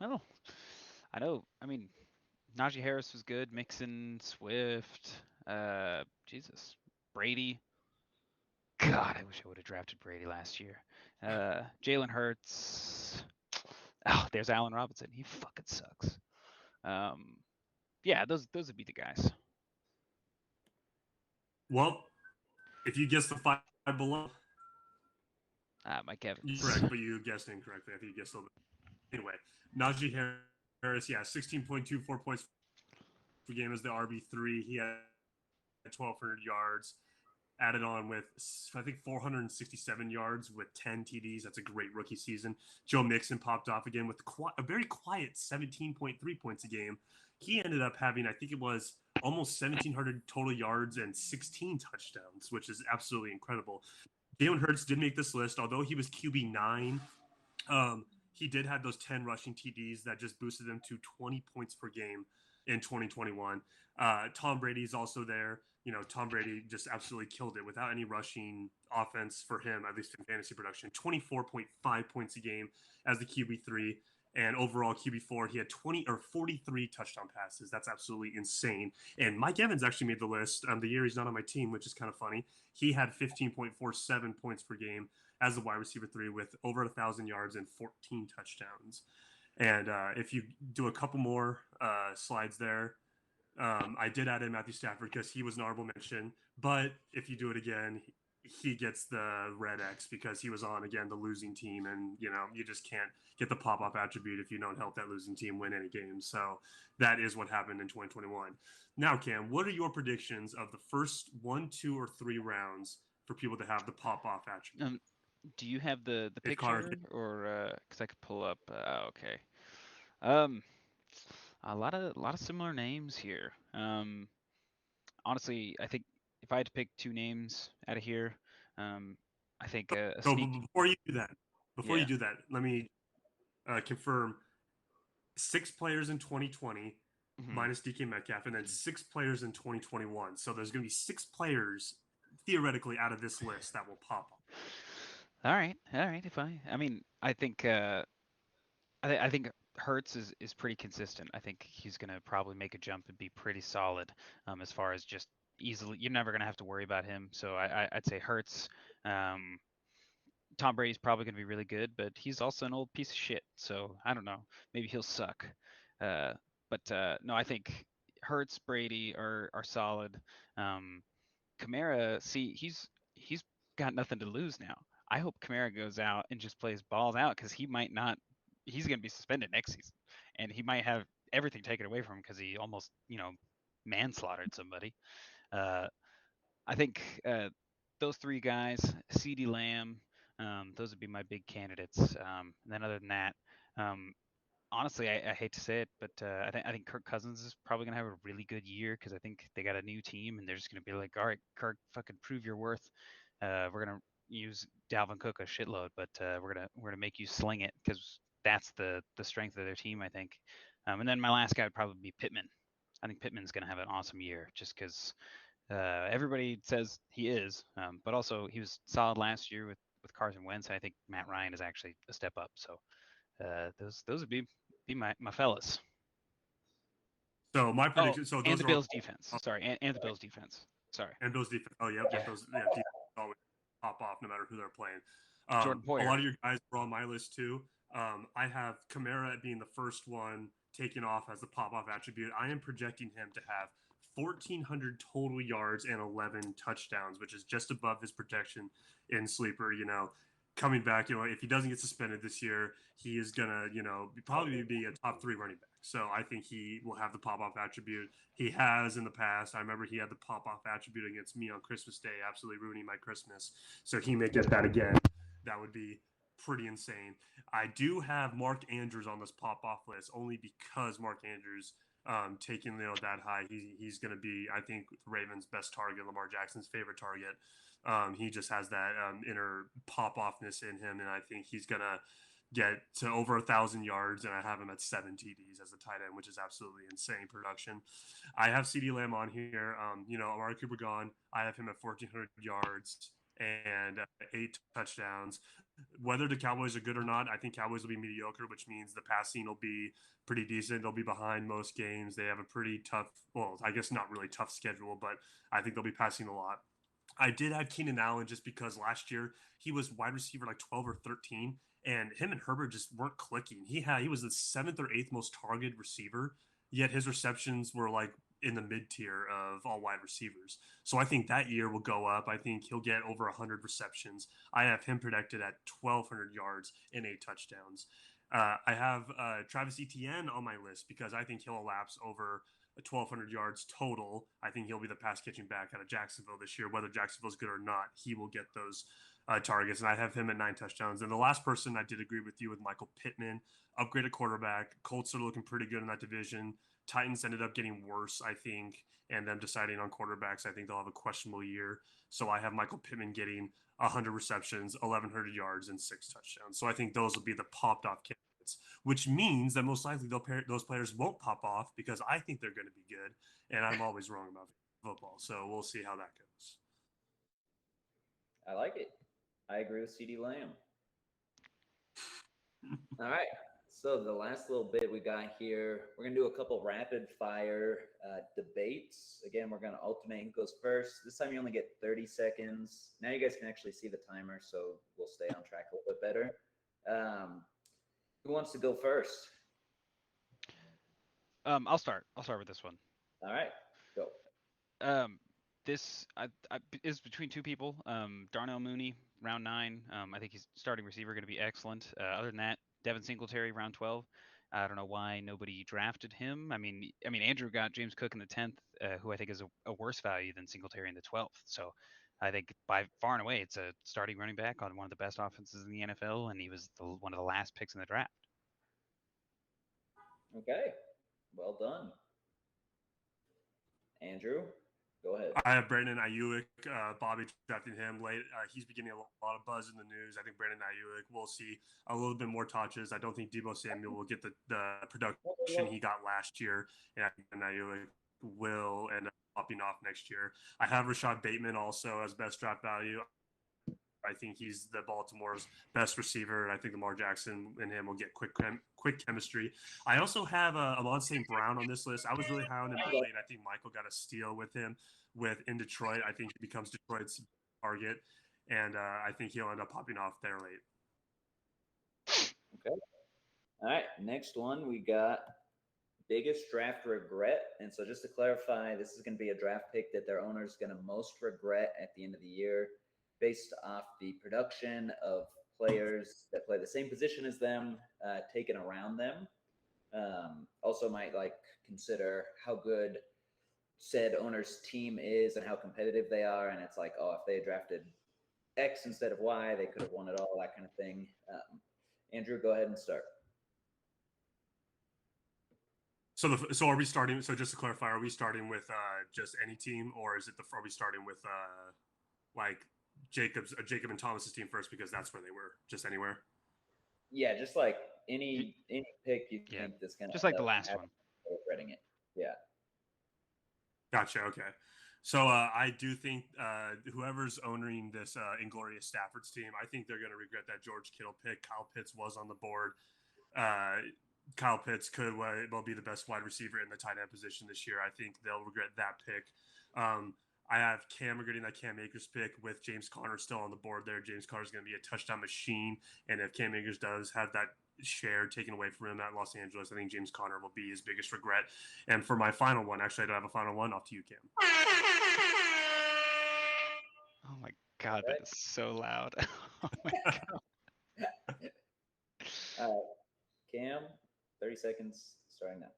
Speaker 4: Well, I know. I mean, Najee Harris was good. Mixon, Swift, Jesus, Brady. God, I wish I would have drafted Brady last year. Jalen Hurts. Oh, there's Allen Robinson. He fucking sucks. Yeah, those would be the guys.
Speaker 5: Well, if you guess the 5 below,
Speaker 4: Mike Evans.
Speaker 5: you're correct, but you guessed incorrectly. I think you guessed a little bit. Anyway, Najee Harris, 16.24 points per game as the RB3. He had 1,200 yards. Added on with, I think, 467 yards with 10 TDs. That's a great rookie season. Joe Mixon popped off again with a very quiet 17.3 points a game. He ended up having, I think it was almost 1,700 total yards and 16 touchdowns, which is absolutely incredible. Jalen Hurts did make this list, although he was QB9. He did have those 10 rushing TDs that just boosted him to 20 points per game in 2021. Tom Brady's also there. Tom Brady just absolutely killed it without any rushing offense for him, at least in fantasy production. 24.5 points a game as the QB3, and overall QB4, he had 43 touchdown passes. That's absolutely insane. And Mike Evans actually made the list the year he's not on my team, which is kind of funny. He had 15.47 points per game as the wide receiver 3 with over 1,000 yards and 14 touchdowns. And if you do a couple more slides there, I did add in Matthew Stafford because he was an honorable mention. But if you do it again, he gets the red X because he was on, again, the losing team. And, you just can't get the pop-off attribute if you don't help that losing team win any games. So that is what happened in 2021. Now, Cam, what are your predictions of the first 1, 2, or 3 rounds for people to have the pop-off attribute?
Speaker 4: Do you have the
Speaker 5: If Connor
Speaker 4: picture, or because I could pull up? Okay. A lot of similar names here. Honestly, I think if I had to pick 2 names out of here, I think a
Speaker 5: So
Speaker 4: sneak.
Speaker 5: before you do that,
Speaker 4: Yeah.
Speaker 5: let me confirm 6 players in 2020
Speaker 4: Mhm.
Speaker 5: minus DK Metcalf, and then 6 players in 2021. So there's going to be 6 players theoretically out of this list that will pop up.
Speaker 4: All right, if I mean, I think I think Hertz is pretty consistent. I think he's going to probably make a jump and be pretty solid as far as just easily. You're never going to have to worry about him. So I'd say Hertz. Um, Tom Brady's probably going to be really good, but he's also an old piece of shit. So I don't know. Maybe he'll suck. Uh, but no, I think Hertz, Brady are solid. Um, Kamara, see, he's got nothing to lose now. I hope Kamara goes out and just plays balls out because he might not. He's going to be suspended next season, and he might have everything taken away from him because he almost, manslaughtered somebody. Uh, I think those three guys, C.D. Lamb, those would be my big candidates. And then other than that, um, honestly, I hate to say it, but I think Kirk Cousins is probably gonna have a really good year because I think they got a new team and they're just gonna be like, all right, Kirk, fucking prove your worth. We're gonna use Dalvin Cook a shitload, but we're gonna make you sling it because that's the strength of their team, I think. And then my last guy would probably be Pittman. I think Pittman's gonna have an awesome year just because everybody says he is, but also he was solid last year with Carson Wentz. I think Matt Ryan is actually a step up. So those would be my fellas.
Speaker 5: So my
Speaker 4: Oh,
Speaker 5: prediction. So
Speaker 4: and
Speaker 5: those
Speaker 4: the
Speaker 5: are
Speaker 4: Bills defense. Sorry, and the Bills defense. Sorry.
Speaker 5: and Bills defense. Oh yeah,
Speaker 4: Yeah.
Speaker 5: Bills defense always pop off no matter who they're playing.
Speaker 4: Jordan
Speaker 5: A
Speaker 4: Poyer.
Speaker 5: lot of your guys were on my list too. I have Kamara being the first one taken off as the pop off attribute. I am projecting him to have 1,400 total yards and 11 touchdowns, which is just above his projection in sleeper. Coming back, if he doesn't get suspended this year, he is gonna, probably be a top 3 running back. So I think he will have the pop off attribute. He has in the past. I remember he had the pop off attribute against me on Christmas Day, absolutely ruining my Christmas. So he may get that again. That would be pretty insane. I do have Mark Andrews on this pop off list only because Mark Andrews taking that high. He's going to be, I think, Ravens' best target, Lamar Jackson's favorite target. He just has that inner pop offness in him, and I think he's going to get to over 1,000 yards, and I have him at 7 TDs as a tight end, which is absolutely insane production. I have CeeDee Lamb on here. Amari Cooper gone. I have him at 1,400 yards and 8 touchdowns. Whether the Cowboys are good or not, I think Cowboys will be mediocre, which means the passing will be pretty decent. They'll be behind most games. They have a pretty tough, well, I guess not really tough schedule, but I think they'll be passing a lot. I did have Keenan Allen just because last year he was wide receiver like 12 or 13, and him and Herbert just weren't clicking. He was the 7th or 8th most targeted receiver, yet his receptions were like in the mid tier of all wide receivers. So I think that year will go up. I think he'll get over 100 receptions. I have him projected at 1,200 yards and 8 touchdowns. I have Travis Etienne on my list because I think he'll elapse over 1,200 yards total. I think he'll be the pass catching back out of Jacksonville this year. Whether Jacksonville's good or not, he will get those targets. And I have him at 9 touchdowns. And the last person I did agree with you with Michael Pittman, upgraded quarterback. Colts are looking pretty good in that division. Titans ended up getting worse, I think, and them deciding on quarterbacks. I think they'll have a questionable year. So I have Michael Pittman getting 100 receptions, 1,100 yards, and 6 touchdowns. So I think those will be the popped off candidates, which means that most likely those players won't pop off because I think they're going to be good, and I'm always wrong about football. So we'll see how that goes.
Speaker 3: I like it. I agree with CeeDee Lamb. All right. So the last little bit we got here, we're gonna do a couple rapid fire debates. Again, we're gonna alternate who goes first. This time you only get 30 seconds. Now you guys can actually see the timer, so we'll stay on track a little bit better. Who wants to go first?
Speaker 4: I'll start with this one.
Speaker 3: All right, go.
Speaker 4: This is between 2 people. Darnell Mooney, round 9. I think he's starting receiver, going to be excellent. Other than that, Devin Singletary, round 12. I don't know why nobody drafted him. I mean, Andrew got James Cook in the 10th, who I think is a worse value than Singletary in the 12th. So I think by far and away, it's a starting running back on one of the best offenses in the NFL, and he was one of the last picks in the draft.
Speaker 3: Okay, well done. Andrew, go ahead.
Speaker 5: I have Brandon Ayuk. Bobby drafting him late. He's beginning a lot of buzz in the news. I think Brandon Ayuk will see a little bit more touches. I don't think Deebo Samuel will get the production he got last year, and I think Ayuk will end up popping off next year. I have Rashad Bateman also as best draft value. I think he's the Baltimore's best receiver, and I think Lamar Jackson and him will get quick chemistry. I also have Amon St. Brown on this list. I was really high on him early, and I think Michael got a steal with him in Detroit. I think he becomes Detroit's target, and I think he'll end up popping off there late.
Speaker 3: Okay. All right. Next one, we got biggest draft regret. And so just to clarify, this is going to be a draft pick that their owner is going to most regret at the end of the year based off the production of players that play the same position as them, taken around them. Also might consider how good said owner's team is and how competitive they are. And it's like, oh, if they had drafted X instead of Y, they could have won it all, that kind of thing. Andrew, go ahead and start.
Speaker 5: So are we starting? So just to clarify, are we starting with just any team, or is it are we starting with Jacob and Thomas's team first because that's where they were, just anywhere?
Speaker 3: Yeah, just like any pick you think that's gonna
Speaker 4: just like the last one.
Speaker 3: Regretting it. Yeah.
Speaker 5: Gotcha. Okay. So I do think whoever's owning this Inglorious Stafford's team, I think they're going to regret that George Kittle pick. Kyle Pitts was on the board. Kyle Pitts could well be the best wide receiver in the tight end position this year. I think they'll regret that pick. I have Cam regretting that Cam Akers pick with James Conner still on the board there. James Conner is going to be a touchdown machine. And if Cam Akers does have that share taken away from him at Los Angeles, I think James Conner will be his biggest regret. And for my final one, actually, I don't have a final one. Off to you, Cam.
Speaker 4: Oh my God, that is so loud. Oh my God.
Speaker 3: Cam, 30 seconds starting now.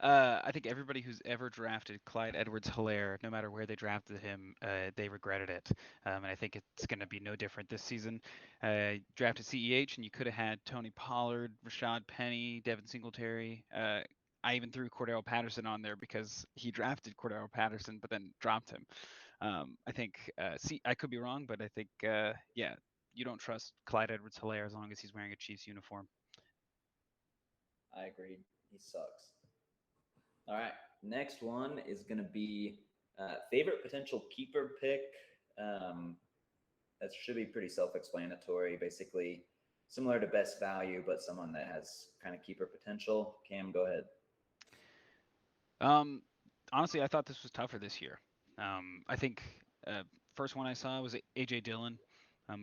Speaker 4: I think everybody who's ever drafted Clyde Edwards-Helaire, no matter where they drafted him, they regretted it. And I think it's going to be no different this season. Drafted CEH, and you could have had Tony Pollard, Rashad Penny, Devin Singletary. I even threw Cordero Patterson on there because he drafted Cordero Patterson, but then dropped him. I think, I could be wrong, but I think, you don't trust Clyde Edwards-Helaire as long as he's wearing a Chiefs uniform.
Speaker 3: I agree. He sucks. All right. Next one is going to be favorite potential keeper pick. That should be pretty self-explanatory. Basically, similar to best value, but someone that has kind of keeper potential. Cam, go ahead.
Speaker 4: Honestly, I thought this was tougher this year. I think first one I saw was AJ Dillon.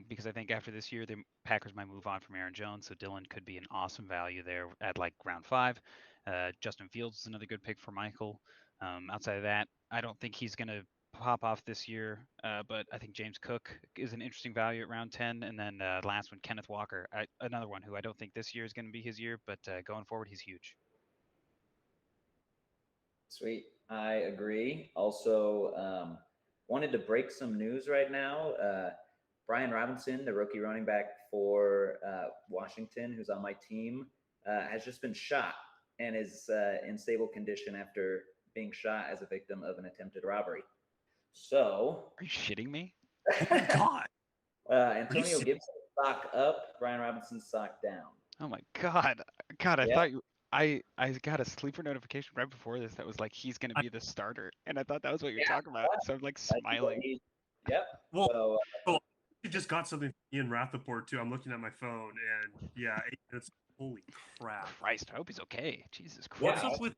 Speaker 4: Because I think after this year, the Packers might move on from Aaron Jones, so Dillon could be an awesome value there at round 5. Justin Fields is another good pick for Michael. Outside of that, I don't think he's going to pop off this year, but I think James Cook is an interesting value at round 10. And then last one, Kenneth Walker, another one who I don't think this year is going to be his year, but going forward, he's huge.
Speaker 3: Sweet. I agree. Also, wanted to break some news right now. Brian Robinson, the rookie running back for Washington, who's on my team, has just been shot and is in stable condition after being shot as a victim of an attempted robbery. So,
Speaker 4: are you shitting me?
Speaker 5: Oh my God.
Speaker 3: Antonio Gibson stock up, Brian Robinson stock down.
Speaker 4: Oh my God. God, I thought I got a sleeper notification right before this that was like he's going to be the starter, and I thought that was what you're talking about. So I'm smiling.
Speaker 3: Yep.
Speaker 5: Well, you just got something from Ian Rappaport too. I'm looking at my phone, and it's holy crap.
Speaker 4: Christ, I hope he's okay. Jesus Christ.
Speaker 5: What's up with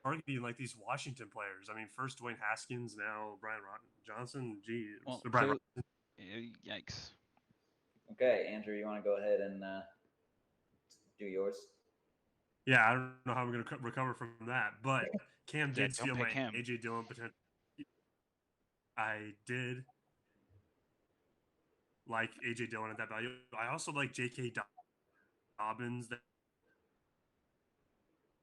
Speaker 5: targeting these Washington players? I mean, first Dwayne Haskins, now Brian Johnson. Geez, Brian
Speaker 4: yikes.
Speaker 3: Okay, Andrew, you want to go ahead and do yours?
Speaker 5: Yeah, I don't know how we're going to recover from that, but Cam did steal my AJ Dillon potential. I did like AJ Dillon at that value. I also like J.K. Dobbins.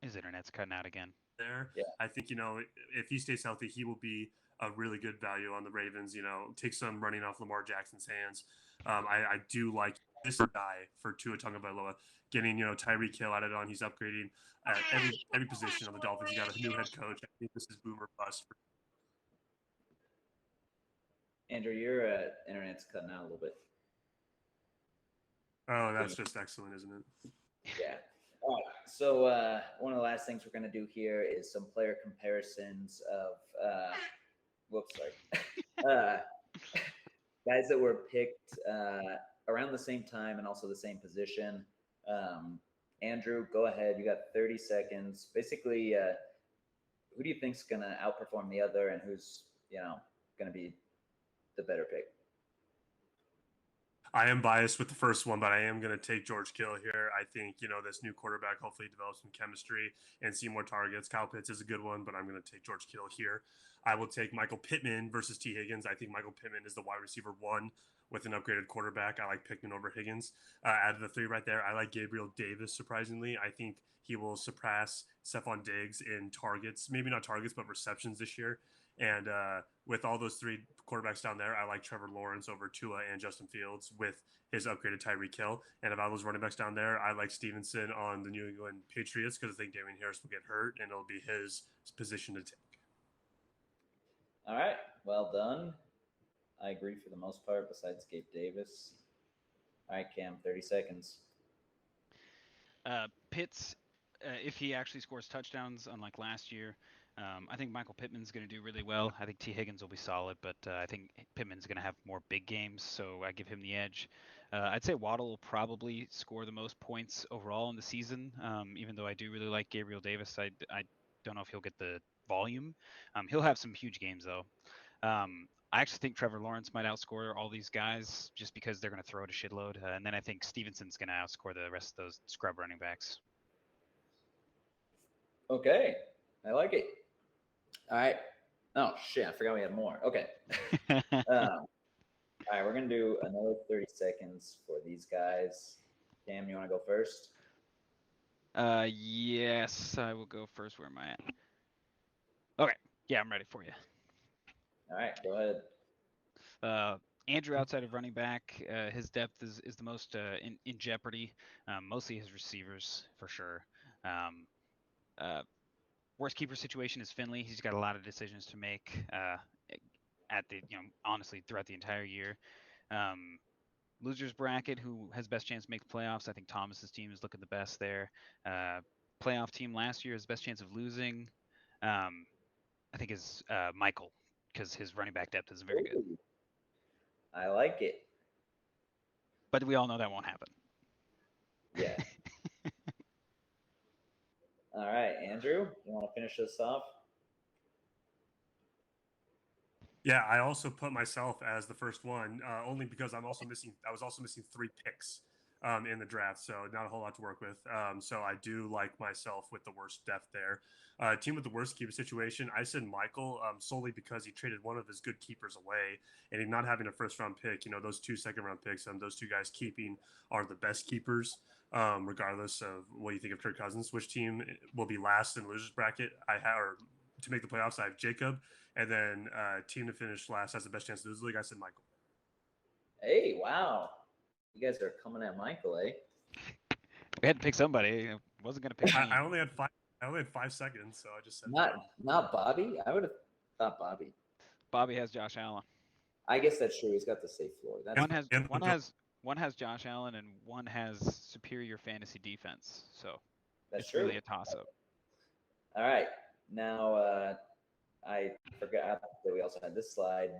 Speaker 4: His internet's cutting out again.
Speaker 5: There,
Speaker 3: yeah.
Speaker 5: I think if he stays healthy, he will be a really good value on the Ravens. Take some running off Lamar Jackson's hands. I do like this guy for Tua Tagovailoa, getting Tyreek Hill added on. He's upgrading at every position on the Dolphins. You got a new head coach. I think this is boomer bust.
Speaker 3: Andrew, your internet's cutting out a little bit.
Speaker 5: Oh, that's just excellent, isn't it?
Speaker 3: Yeah. All right. So one of the last things we're going to do here is some player comparisons of guys that were picked around the same time and also the same position. Andrew, go ahead. You got 30 seconds. Basically, who do you think's gonna outperform the other, and who's gonna be the better pick?
Speaker 5: I am biased with the first one, but I am going to take George Kittle here. I think, this new quarterback hopefully develops some chemistry and see more targets. Kyle Pitts is a good one, but I'm going to take George Kittle here. I will take Michael Pittman versus T. Higgins. I think Michael Pittman is the wide receiver 1 with an upgraded quarterback. I like Pittman over Higgins. Out of the 3 right there, I like Gabriel Davis, surprisingly. I think he will surpass Stephon Diggs in targets. Maybe not targets, but receptions this year. And with all those 3 quarterbacks down there, I like Trevor Lawrence over Tua and Justin Fields with his upgraded Tyreek Hill. And of all those running backs down there, I like Stevenson on the New England Patriots because I think Damian Harris will get hurt and it'll be his position to take.
Speaker 3: All right, well done. I agree for the most part, besides Gabe Davis. All right, Cam, 30 seconds.
Speaker 4: Pitts, if he actually scores touchdowns, unlike last year, I think Michael Pittman's going to do really well. I think T. Higgins will be solid, but I think Pittman's going to have more big games, so I give him the edge. I'd say Waddle will probably score the most points overall in the season, even though I do really like Gabriel Davis. I don't know if he'll get the volume. He'll have some huge games, though. I actually think Trevor Lawrence might outscore all these guys just because they're going to throw it a shitload. And then I think Stevenson's going to outscore the rest of those scrub running backs.
Speaker 3: Okay, I like it. All right. Oh, shit, I forgot we had more. Okay. All right, we're going to do another 30 seconds for these guys. Cam, you want to go first?
Speaker 4: Yes, I will go first. Where am I at? Okay, yeah, I'm ready for you.
Speaker 3: All right, go ahead.
Speaker 4: Andrew, outside of running back, his depth is the most in jeopardy. Mostly his receivers, for sure. Worst keeper situation is Finley. He's got a lot of decisions to make honestly throughout the entire year. Losers bracket, who has best chance to make the playoffs? I think Thomas's team is looking the best there. Playoff team last year, his best chance of losing, I think is Michael, because his running back depth is very good.
Speaker 3: Ooh, I like it.
Speaker 4: But we all know that won't happen.
Speaker 3: Yeah. All right, Andrew, you want to finish this off?
Speaker 5: Yeah, I also put myself as the first one, only because I was also missing 3 picks in the draft, so not a whole lot to work with. So I do like myself with the worst depth there. Team with the worst keeper situation, I said Michael solely because he traded one of his good keepers away, and he not having a first-round pick. Those 2 second-round picks, those 2 guys keeping are the best keepers, regardless of what you think of Kirk Cousins. Which team will be last in the losers bracket? Or to make the playoffs, I have Jacob, and then team to finish last has the best chance to lose the league. I said Michael.
Speaker 3: Hey, wow. You guys are coming at Michael, eh?
Speaker 4: We had to pick somebody. I wasn't going to pick me.
Speaker 5: I only had 5 seconds, so I just said
Speaker 3: not Bobby. I would have thought Bobby.
Speaker 4: Bobby has Josh Allen.
Speaker 3: I guess that's true. He's got the safe floor.
Speaker 4: One has Josh Allen and one has superior fantasy defense. So
Speaker 3: that's
Speaker 4: it's
Speaker 3: true.
Speaker 4: really a toss-up.
Speaker 3: All right. Now, I forgot that we also had this slide.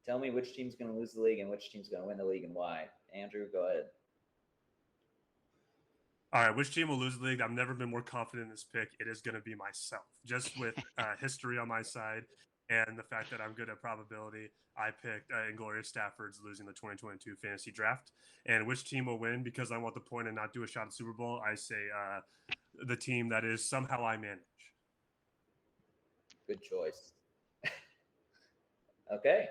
Speaker 3: Tell me which team's going to lose the league and which team's going to win the league and why. Andrew, go ahead.
Speaker 5: All right, which team will lose the league? I've never been more confident in this pick. It is going to be myself. Just with history on my side and the fact that I'm good at probability, I picked Inglorious Stafford's losing the 2022 fantasy draft. And which team will win? Because I want the point and not do a shot at Super Bowl, I say the team that is somehow I manage.
Speaker 3: Good choice. Okay,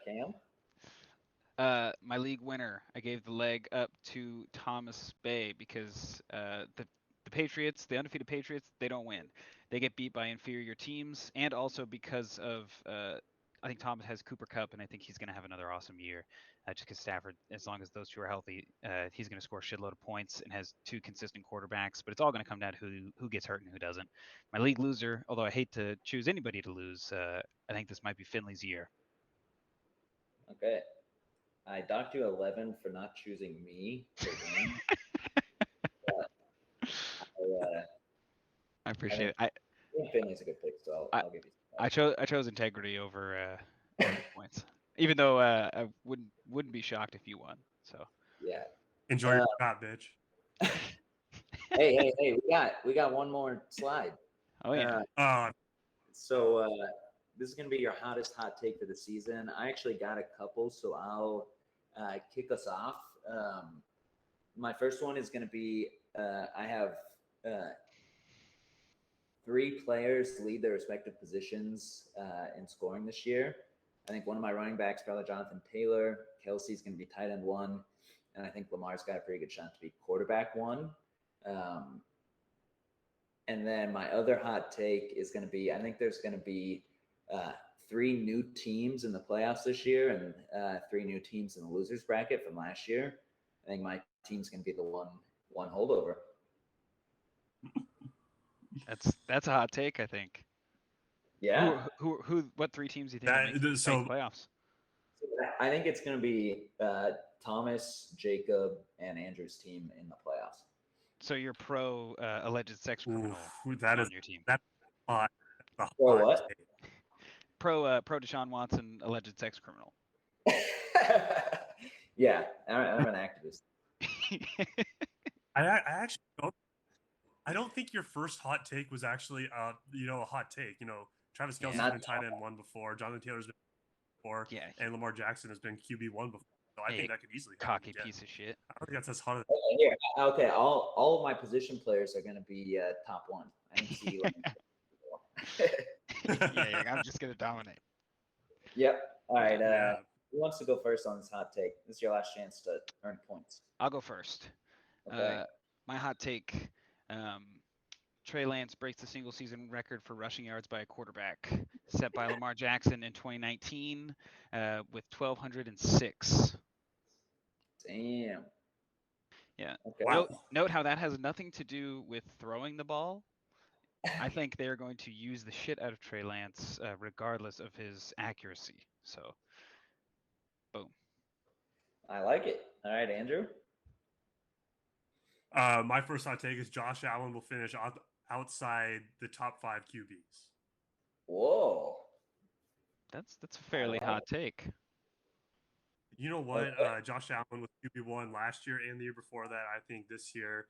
Speaker 3: Cam?
Speaker 4: My league winner, I gave the leg up to Thomas Bay because the Patriots, the undefeated Patriots, they don't win. They get beat by inferior teams, and also because of I think Thomas has Cooper Kupp, and I think he's going to have another awesome year. Just because Stafford, as long as those 2 are healthy, he's going to score a shitload of points and has 2 consistent quarterbacks. But it's all going to come down to who gets hurt and who doesn't. My league loser, although I hate to choose anybody to lose, I think this might be Finley's year.
Speaker 3: Okay. I docked you 11 for not choosing me to win.
Speaker 4: I appreciate it.
Speaker 3: I think Finley's a good pick, so I'll give you some.
Speaker 4: I chose integrity over points. Even though I wouldn't be shocked if you won. So
Speaker 3: Yeah.
Speaker 5: Enjoy your shot, bitch.
Speaker 3: Hey, we got one more slide.
Speaker 4: oh yeah.
Speaker 3: So this is going to be your hottest hot take for the season. I actually got a couple, so I'll kick us off. My first one is going to be I have 3 players lead their respective positions in scoring this year. I think one of my running backs, probably Jonathan Taylor. Kelsey's going to be tight end 1. And I think Lamar's got a pretty good chance to be quarterback 1. And then my other hot take is going to be I think there's going to be 3 new teams in the playoffs this year and 3 new teams in the losers bracket from last year. I think my team's going to be the one holdover.
Speaker 4: That's a hot take, I think.
Speaker 3: Yeah.
Speaker 4: Who what 3 teams do you think will make the playoffs?
Speaker 3: I think it's going to be Thomas, Jacob, and Andrew's team in the playoffs.
Speaker 4: So you're pro alleged sex criminal
Speaker 5: that
Speaker 4: on
Speaker 5: is
Speaker 4: your team.
Speaker 5: That's hot.
Speaker 3: Pro what?
Speaker 4: Pro Deshaun Watson alleged sex criminal.
Speaker 3: Yeah, I'm an activist.
Speaker 5: I actually don't think your first hot take was actually a hot take. Travis Kelce's been tight end 1 before, Jonathan Taylor's been before, and Lamar Jackson has been QB1 before. So I think that could easily happen
Speaker 4: cocky
Speaker 5: again.
Speaker 4: piece of shit.
Speaker 5: I don't think that's as hot as
Speaker 3: Okay, all of my position players are going to be top 1. I didn't see
Speaker 4: yeah, I'm just going to dominate.
Speaker 3: Yep. All right. Who wants to go first on this hot take? This is your last chance to earn points.
Speaker 4: I'll go first.
Speaker 3: Okay.
Speaker 4: My hot take, Trey Lance breaks the single season record for rushing yards by a quarterback set by Lamar Jackson in 2019 with 1,206.
Speaker 3: Damn.
Speaker 4: Yeah.
Speaker 3: Okay.
Speaker 5: Wow.
Speaker 4: Note how that has nothing to do with throwing the ball. I think they're going to use the shit out of Trey Lance regardless of his accuracy. So, boom.
Speaker 3: I like it. All right, Andrew.
Speaker 5: My first hot take is Josh Allen will finish outside the top 5 QBs.
Speaker 3: Whoa.
Speaker 4: That's a fairly hot take.
Speaker 5: You know what? Josh Allen was QB1 last year and the year before that. I think this year,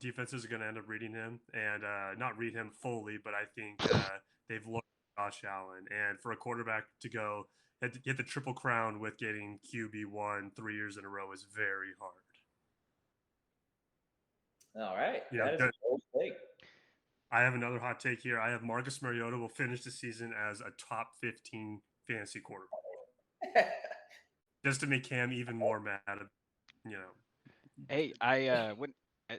Speaker 5: defenses are going to end up reading him and not read him fully, but I think they've looked at Josh Allen. And for a quarterback to get the triple crown with getting QB1 3 years in a row is very hard.
Speaker 3: All right.
Speaker 5: Yeah,
Speaker 3: that is a bold take.
Speaker 5: I have another hot take here. I have Marcus Mariota will finish the season as a top 15 fantasy quarterback. Just to make Cam even more mad,
Speaker 4: Hey, I wouldn't.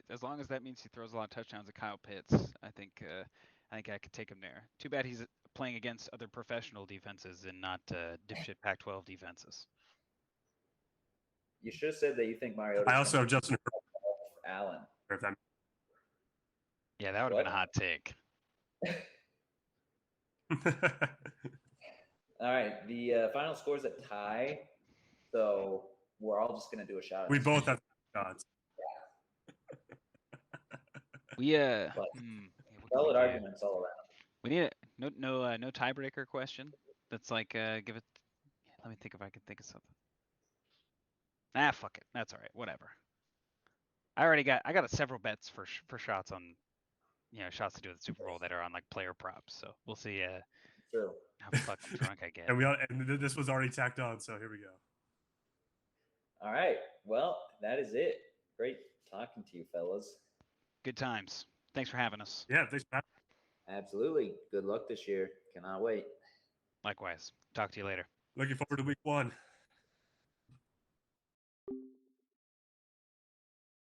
Speaker 4: As long as that means he throws a lot of touchdowns at Kyle Pitts, I think I could take him there. Too bad he's playing against other professional defenses and not dipshit Pac-12 defenses.
Speaker 3: You should have said that you think Mariota.
Speaker 5: I also have Justin
Speaker 3: Allen.
Speaker 4: Yeah, that would have been a hot take.
Speaker 3: All right, the final score is a tie, so we're all just gonna do a shout out.
Speaker 5: We both have shots.
Speaker 3: Solid arguments all around.
Speaker 4: We need no tiebreaker question. That's like give it. Let me think if I can think of something. Fuck it. That's all right. Whatever. I got several bets for shots on, shots to do with the Super Bowl that are on like player props. So we'll see
Speaker 3: True.
Speaker 4: how fucking drunk I get.
Speaker 5: And this was already tacked on. So here we go.
Speaker 3: All right. Well, that is it. Great talking to you, fellas.
Speaker 4: Good times. Thanks for having us.
Speaker 5: Yeah, thanks for having us.
Speaker 3: Absolutely. Good luck this year. Cannot wait.
Speaker 4: Likewise. Talk to you later.
Speaker 5: Looking forward to week 1.